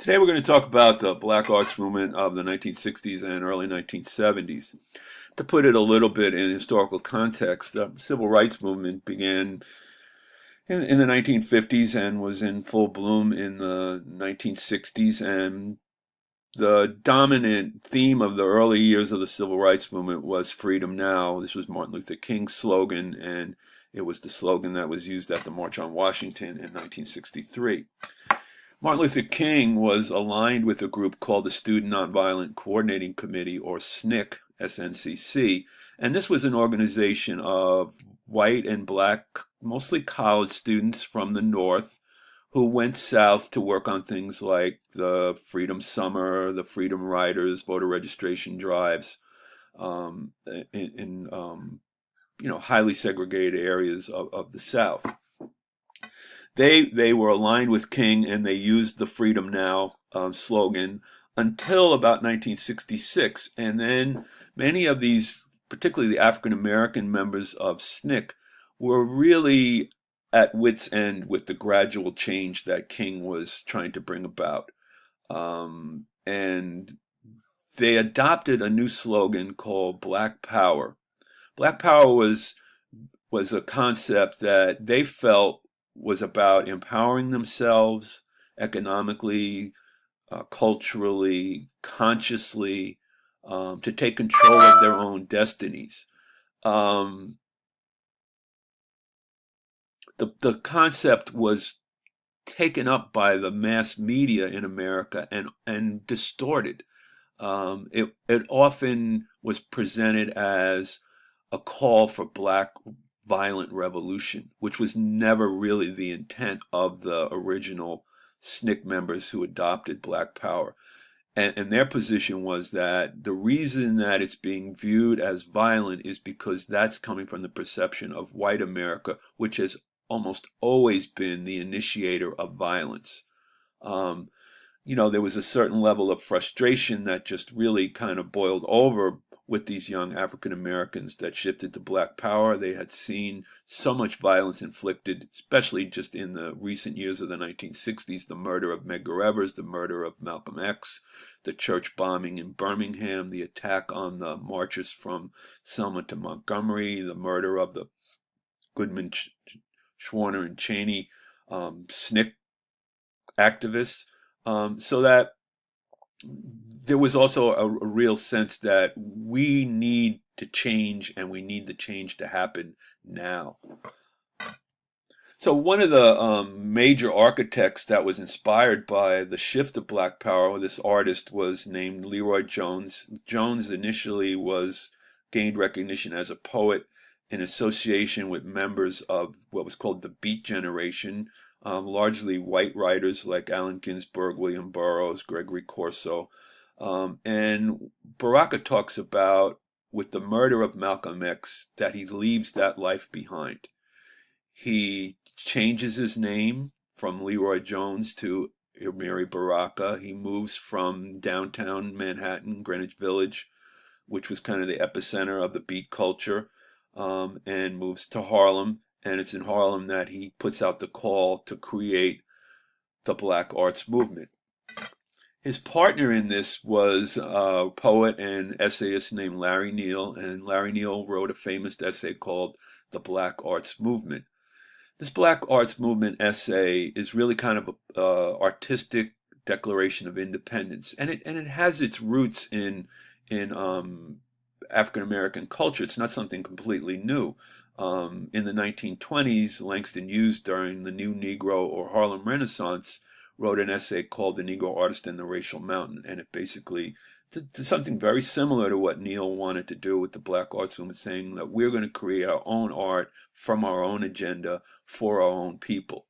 Today we're going to talk about the Black Arts Movement of the 1960s and early 1970s. To put it a little bit in historical context, the Civil Rights Movement began in the 1950s and was in full bloom in the 1960s. And the dominant theme of the early years of the Civil Rights Movement was Freedom Now. This was Martin Luther King's slogan, and it was the slogan that was used at the March on Washington in 1963. Martin Luther King was aligned with a group called the Student Nonviolent Coordinating Committee, or SNCC, SNCC, and this was an organization of white and black, mostly college students from the North who went south to work on things like the Freedom Summer, the Freedom Riders, voter registration drives, in highly segregated areas of the South. They were aligned with King, and they used the Freedom Now slogan until about 1966. And then many of these, particularly the African American members of SNCC, were really at wit's end with the gradual change that King was trying to bring about. And they adopted a new slogan called Black Power. Black Power was a concept that they felt was about empowering themselves economically, culturally, consciously, to take control of their own destinies. Um, the concept was taken up by the mass media in America and distorted. It often was presented as a call for black violent revolution, which was never really the intent of the original SNCC members who adopted Black Power. And their position was that the reason that it's being viewed as violent is because that's coming from the perception of white America, which has almost always been the initiator of violence. There was a certain level of frustration that just really kind of boiled over with these young African Americans that shifted to Black Power. They had seen so much violence inflicted, especially just in the recent years of the 1960s, the murder of Medgar Evers, the murder of Malcolm X, the church bombing in Birmingham, the attack on the marchers from Selma to Montgomery, the murder of the Goodman, Schwerner, and Cheney SNCC activists. So that there was also a real sense that we need to change, and we need the change to happen now. So one of the major architects that was inspired by the shift of Black Power, this artist was named Leroy Jones. Jones initially gained recognition as a poet in association with members of what was called the Beat Generation, largely white writers like Allen Ginsberg, William Burroughs, Gregory Corso. And Baraka talks about, with the murder of Malcolm X, that he leaves that life behind. He changes his name from Leroy Jones to Amiri Baraka. He moves from downtown Manhattan, Greenwich Village, which was kind of the epicenter of the beat culture, and moves to Harlem. And it's in Harlem that he puts out the call to create the Black Arts Movement. His partner in this was a poet and essayist named Larry Neal, and Larry Neal wrote a famous essay called The Black Arts Movement. This Black Arts Movement essay is really kind of an artistic declaration of independence, and it has its roots in African American culture. It's not something completely new. In the 1920s, Langston Hughes, during the New Negro or Harlem Renaissance, wrote an essay called The Negro Artist and the Racial Mountain, and it basically did something very similar to what Neal wanted to do with the Black Arts Movement, saying that we're going to create our own art from our own agenda for our own people.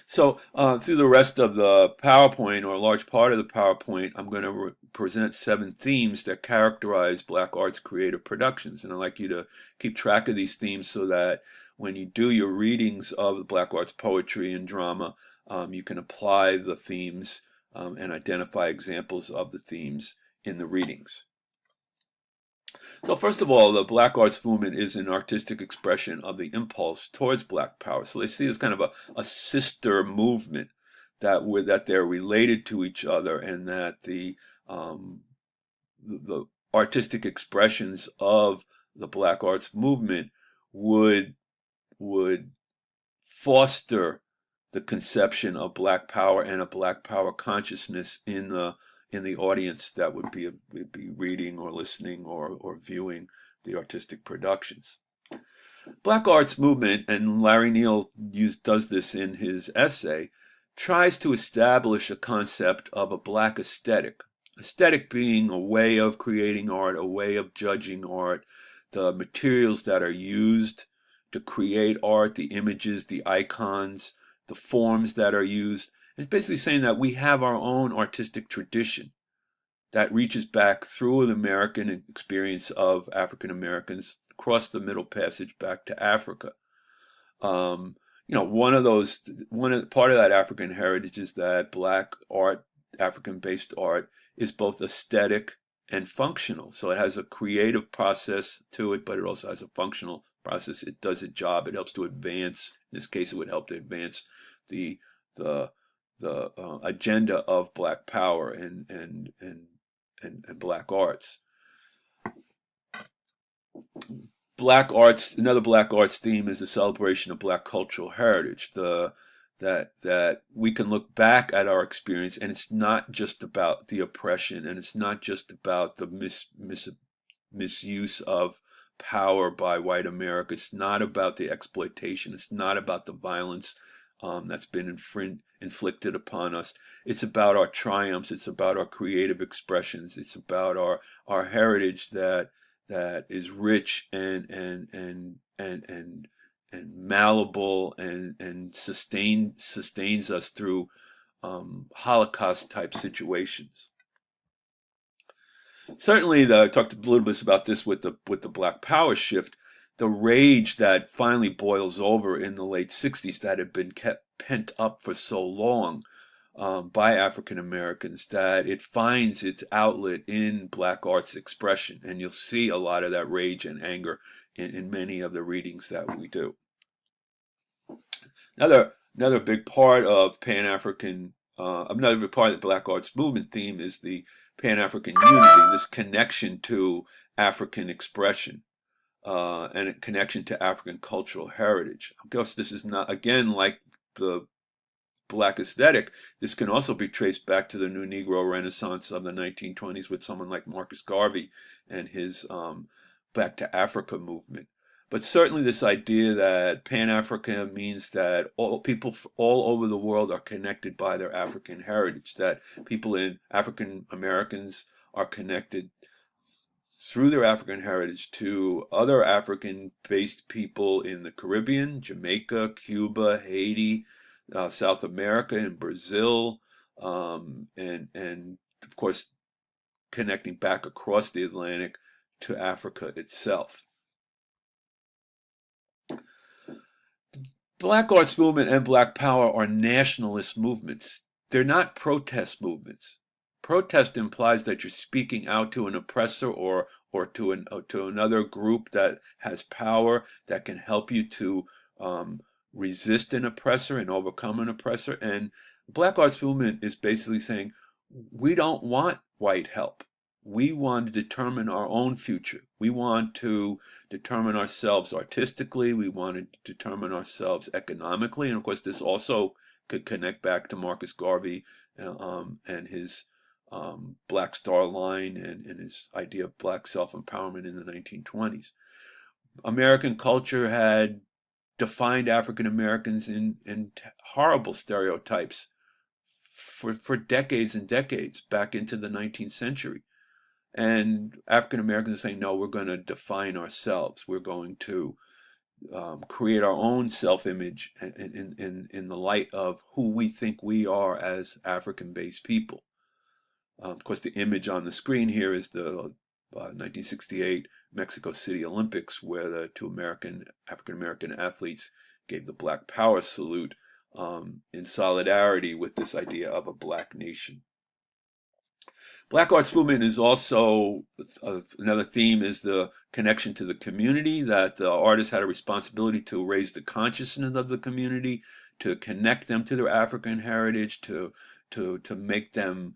So through the rest of the PowerPoint, or a large part of the PowerPoint, I'm going to present 7 themes that characterize Black arts creative productions. And I'd like you to keep track of these themes so that when you do your readings of the Black arts poetry and drama, you can apply the themes and identify examples of the themes in the readings. So first of all, the Black Arts Movement is an artistic expression of the impulse towards Black Power. So they see it as kind of a sister movement that they're related to each other, and that the artistic expressions of the Black arts movement would would foster the conception of Black power and a Black power consciousness in the audience that would be reading or listening or viewing the artistic productions. Black arts movement, and Larry Neal does this in his essay, tries to establish a concept of a Black aesthetic. Aesthetic being a way of creating art, a way of judging art, the materials that are used to create art, the images, the icons, the forms that are used. It's basically saying that we have our own artistic tradition that reaches back through the American experience of African Americans across the Middle Passage back to Africa. Part of that African heritage is that Black art, African-based art, is both aesthetic and functional. So it has a creative process to it, but it also has a functional process. It does its job. It helps to advance. In this case, it would help to advance the the agenda of Black power and Black arts. Another Black arts theme is the celebration of Black cultural heritage. That we can look back at our experience, and it's not just about the oppression, and it's not just about the misuse of power by white America. It's not about the exploitation. It's not about the violence that's been inflicted upon us. It's about our triumphs. It's about our creative expressions. It's about our heritage that is rich and malleable and sustains us through Holocaust type situations. Certainly, I talked a little bit about this with the Black Power shift. The rage that finally boils over in the late '60s that had been kept pent up for so long by African Americans, that it finds its outlet in Black arts expression, and you'll see a lot of that rage and anger in many of the readings that we do. Another big part of another big part of the Black arts movement theme is the Pan-African unity, this connection to African expression and a connection to African cultural heritage. Of course, this is not, again, like the Black aesthetic. This can also be traced back to the New Negro Renaissance of the 1920s with someone like Marcus Garvey and his Back to Africa movement. But certainly this idea that Pan-Africa means that all people all over the world are connected by their African heritage, that African Americans are connected through their African heritage to other African-based people in the Caribbean, Jamaica, Cuba, Haiti, South America, and Brazil, and of course connecting back across the Atlantic to Africa itself. Black arts movement and Black power are nationalist movements. They're not protest movements. Protest implies that you're speaking out to an oppressor or to another group that has power that can help you to resist an oppressor and overcome an oppressor. And Black arts movement is basically saying, we don't want white help. We want to determine our own future. We want to determine ourselves artistically. We want to determine ourselves economically. And of course, this also could connect back to Marcus Garvey and his Black Star Line and his idea of Black self-empowerment in the 1920s. American culture had defined African Americans in horrible stereotypes for decades and decades back into the 19th century. And African Americans are saying, no, we're going to define ourselves. We're going to create our own self-image in the light of who we think we are as African-based people. Of course, the image on the screen here is the 1968 Mexico City Olympics, where the two African-American athletes gave the Black Power salute in solidarity with this idea of a Black nation. Black arts movement is also another theme is the connection to the community, that the artist had a responsibility to raise the consciousness of the community, to connect them to their African heritage, to make them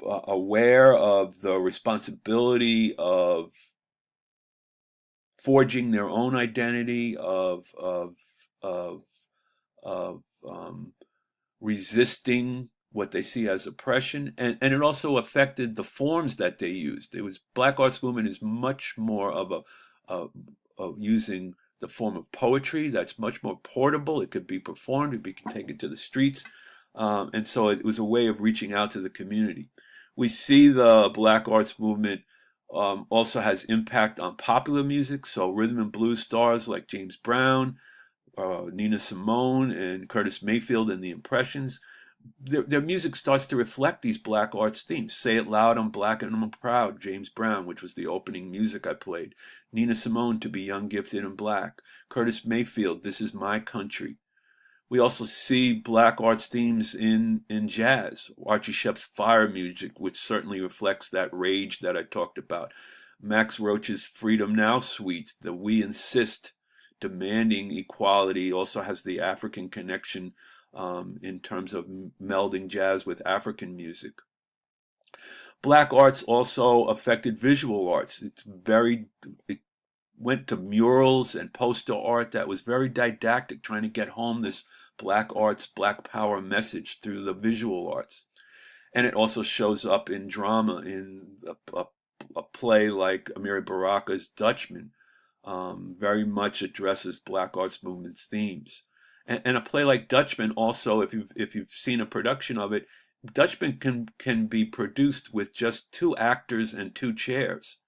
aware of the responsibility of forging their own identity, of of resisting what they see as oppression, and it also affected the forms that they used. It was Black arts movement is much more of of using the form of poetry that's much more portable. It could be performed, it could be taken to the streets, and so it was a way of reaching out to the community. We see the Black arts movement also has impact on popular music. So rhythm and blues stars like James Brown, Nina Simone, and Curtis Mayfield and the Impressions, their music starts to reflect these Black arts themes. Say It Loud, I'm Black and I'm Proud, James Brown, which was the opening music I played. Nina Simone, To Be Young, Gifted, and Black. Curtis Mayfield, This Is My Country. We also see Black arts themes in jazz. Archie Shepp's Fire music, which certainly reflects that rage that I talked about. Max Roach's Freedom Now suite, the We Insist, demanding equality, also has the African connection in terms of melding jazz with African music. Black arts also affected visual arts. It went to murals and poster art that was very didactic, trying to get home this Black arts, Black power message through the visual arts. And it also shows up in drama, in a play like Amiri Baraka's Dutchman, very much addresses Black arts movement themes. And a play like Dutchman also, if you've seen a production of it, Dutchman can be produced with just two actors and two chairs,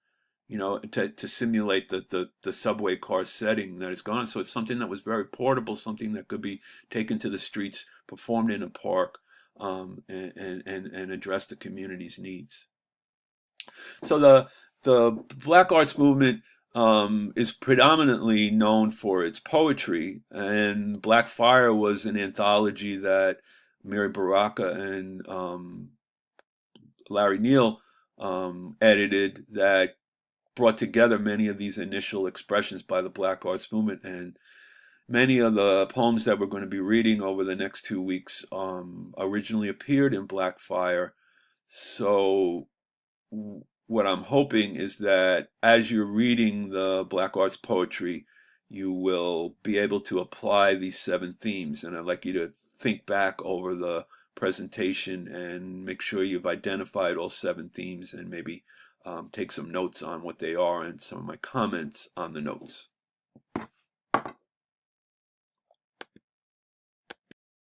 to simulate the subway car setting that it's gone. So it's something that was very portable, something that could be taken to the streets, performed in a park, and address the community's needs. So the Black arts movement is predominantly known for its poetry, and Black Fire was an anthology that Mary Baraka and Larry Neal edited, that brought together many of these initial expressions by the Black arts movement. And many of the poems that we're going to be reading over the next 2 weeks originally appeared in Black Fire. So what I'm hoping is that as you're reading the Black arts poetry, you will be able to apply these 7 themes. And I'd like you to think back over the presentation and make sure you've identified all 7 themes, and maybe take some notes on what they are and some of my comments on the notes.